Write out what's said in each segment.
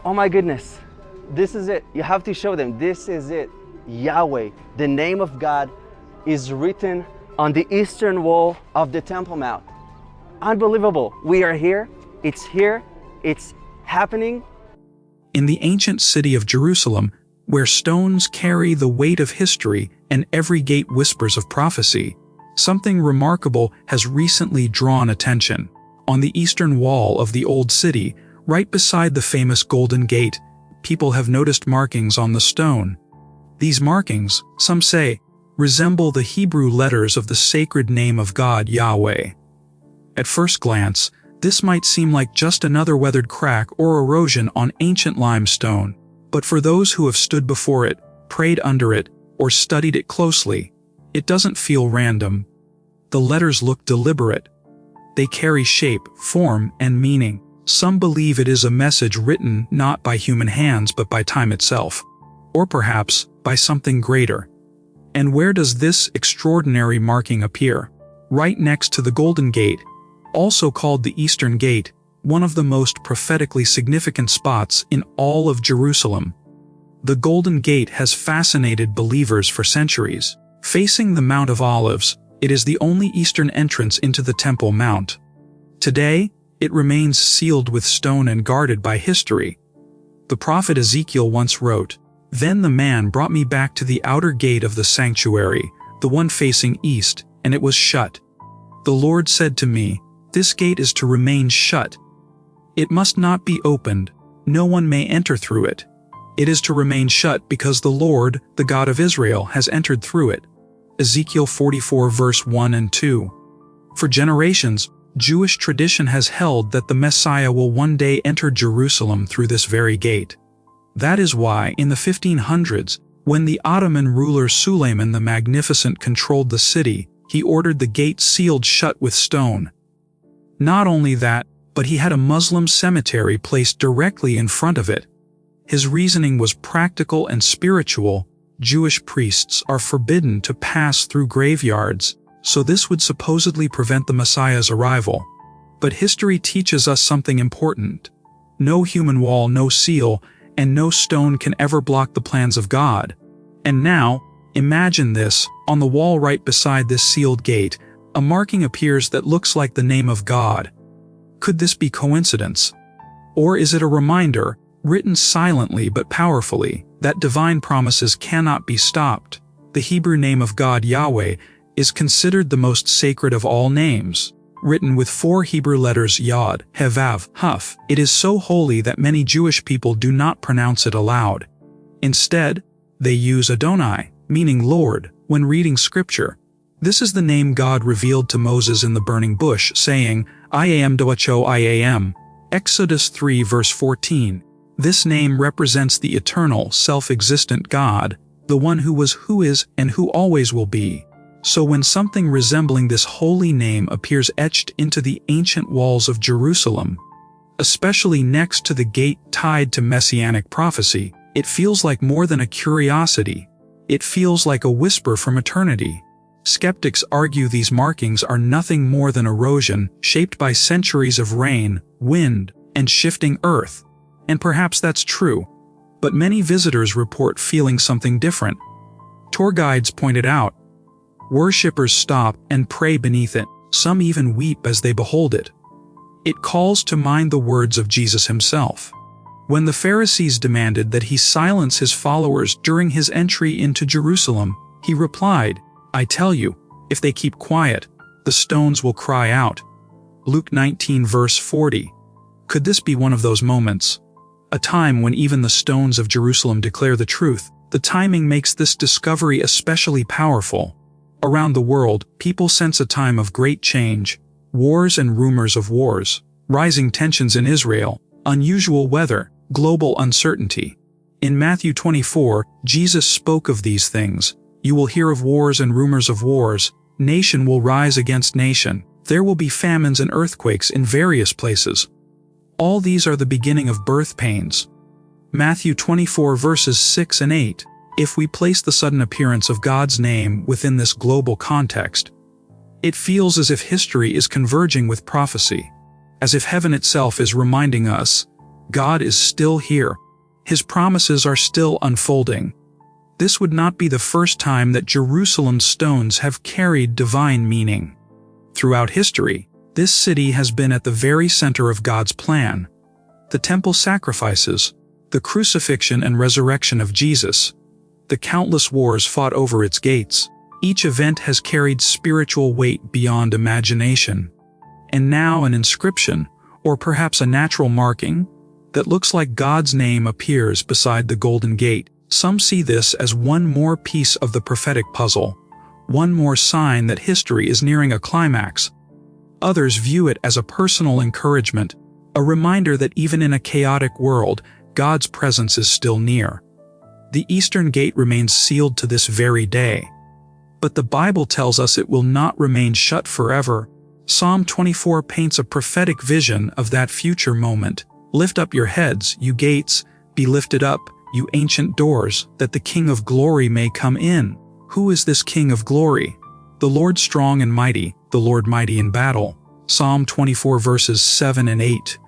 Oh my goodness, this is it. You have to show them, this is it. Yahweh, the name of God, is written on the eastern wall of the Temple Mount. Unbelievable. We are here, it's happening. In the ancient city of Jerusalem, where stones carry the weight of history and every gate whispers of prophecy, something remarkable has recently drawn attention. On the eastern wall of the old city, right beside the famous Golden Gate, people have noticed markings on the stone. These markings, some say, resemble the Hebrew letters of the sacred name of God, Yahweh. At first glance, this might seem like just another weathered crack or erosion on ancient limestone, but for those who have stood before it, prayed under it, or studied it closely, it doesn't feel random. The letters look deliberate. They carry shape, form, and meaning. Some believe it is a message written not by human hands but by time itself, or perhaps by something greater. And where does this extraordinary marking appear? Right next to the Golden Gate, also called the Eastern Gate, one of the most prophetically significant spots in all of Jerusalem. The Golden Gate has fascinated believers for centuries. Facing the Mount of Olives, it is the only eastern entrance into the Temple Mount. Today, it remains sealed with stone and guarded by history. The prophet Ezekiel once wrote, "Then the man brought me back to the outer gate of the sanctuary, the one facing east, and it was shut. The Lord said to me, 'This gate is to remain shut. It must not be opened. No one may enter through it. It is to remain shut because the Lord, the God of Israel, has entered through it.'" Ezekiel 44 verse 1 and 2. For generations, Jewish tradition has held that the Messiah will one day enter Jerusalem through this very gate. That is why, in the 1500s, when the Ottoman ruler Suleiman the Magnificent controlled the city, he ordered the gate sealed shut with stone. Not only that, but he had a Muslim cemetery placed directly in front of it. His reasoning was practical and spiritual. Jewish priests are forbidden to pass through graveyards, so this would supposedly prevent the Messiah's arrival. But history teaches us something important. No human wall, no seal, and no stone can ever block the plans of God. And now, imagine this, on the wall right beside this sealed gate, a marking appears that looks like the name of God. Could this be coincidence? Or is it a reminder, written silently but powerfully, that divine promises cannot be stopped? The Hebrew name of God, Yahweh, is considered the most sacred of all names. Written with 4 Hebrew letters Yod, Hevav, Huf, it is so holy that many Jewish people do not pronounce it aloud. Instead, they use Adonai, meaning Lord, when reading scripture. This is the name God revealed to Moses in the burning bush, saying, "I am Doacho I am." Exodus 3 verse 14. This name represents the eternal, self-existent God, the one who was, who is, and who always will be. So when something resembling this holy name appears etched into the ancient walls of Jerusalem, especially next to the gate tied to messianic prophecy, it feels like more than a curiosity. It feels like a whisper from eternity. Skeptics argue these markings are nothing more than erosion shaped by centuries of rain, wind, and shifting earth. And perhaps that's true, but many visitors report feeling something different. Tour guides pointed out, worshippers stop and pray beneath it, some even weep as they behold it. It calls to mind the words of Jesus himself. When the Pharisees demanded that he silence his followers during his entry into Jerusalem, he replied, "I tell you, if they keep quiet, the stones will cry out." Luke 19 verse 40. Could this be one of those moments? A time when even the stones of Jerusalem declare the truth. The timing makes this discovery especially powerful. Around the world, people sense a time of great change, wars and rumors of wars, rising tensions in Israel, unusual weather, global uncertainty. In Matthew 24, Jesus spoke of these things. "You will hear of wars and rumors of wars. Nation will rise against nation. There will be famines and earthquakes in various places. All these are the beginning of birth pains." Matthew 24 verses 6 and 8. If we place the sudden appearance of God's name within this global context, it feels as if history is converging with prophecy, as if heaven itself is reminding us, God is still here. His promises are still unfolding. This would not be the first time that Jerusalem's stones have carried divine meaning. Throughout history, this city has been at the very center of God's plan. The temple sacrifices, the crucifixion and resurrection of Jesus, the countless wars fought over its gates. Each event has carried spiritual weight beyond imagination. And now an inscription, or perhaps a natural marking, that looks like God's name appears beside the Golden Gate. Some see this as one more piece of the prophetic puzzle, one more sign that history is nearing a climax. Others view it as a personal encouragement, a reminder that even in a chaotic world, God's presence is still near. The Eastern Gate remains sealed to this very day. But the Bible tells us it will not remain shut forever. Psalm 24 paints a prophetic vision of that future moment. Lift up your heads, you gates, be lifted up, you ancient doors, that the King of glory may come in. Who is this King of glory? The Lord strong and mighty, the Lord mighty in battle. Psalm 24 verses 7 and 8.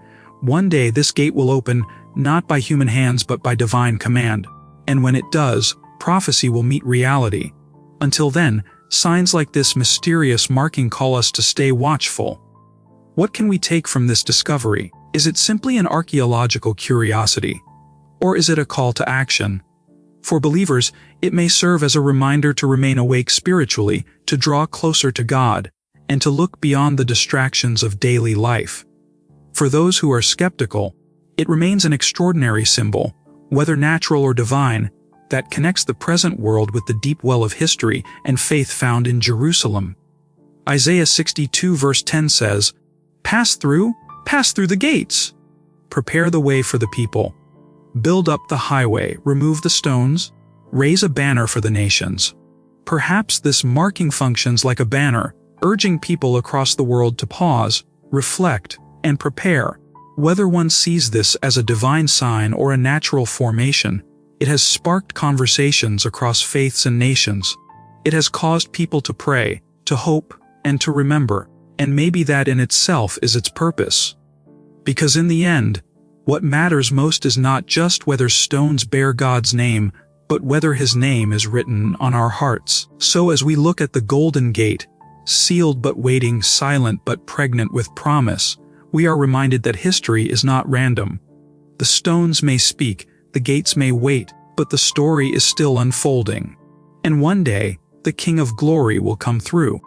One day this gate will open, not by human hands but by divine command. And when it does, prophecy will meet reality. Until then, signs like this mysterious marking call us to stay watchful. What can we take from this discovery? Is it simply an archaeological curiosity? Or is it a call to action? For believers, it may serve as a reminder to remain awake spiritually, to draw closer to God, and to look beyond the distractions of daily life. For those who are skeptical, it remains an extraordinary symbol, whether natural or divine, that connects the present world with the deep well of history and faith found in Jerusalem. Isaiah 62 verse 10 says, pass through the gates. Prepare the way for the people. Build up the highway, remove the stones, raise a banner for the nations. Perhaps this marking functions like a banner, urging people across the world to pause, reflect, and prepare. Whether one sees this as a divine sign or a natural formation, it has sparked conversations across faiths and nations. It has caused people to pray, to hope, and to remember, and maybe that in itself is its purpose. Because in the end, what matters most is not just whether stones bear God's name, but whether His name is written on our hearts. So as we look at the Golden Gate, sealed but waiting, silent but pregnant with promise, we are reminded that history is not random. The stones may speak, the gates may wait, but the story is still unfolding. And one day, the King of Glory will come through.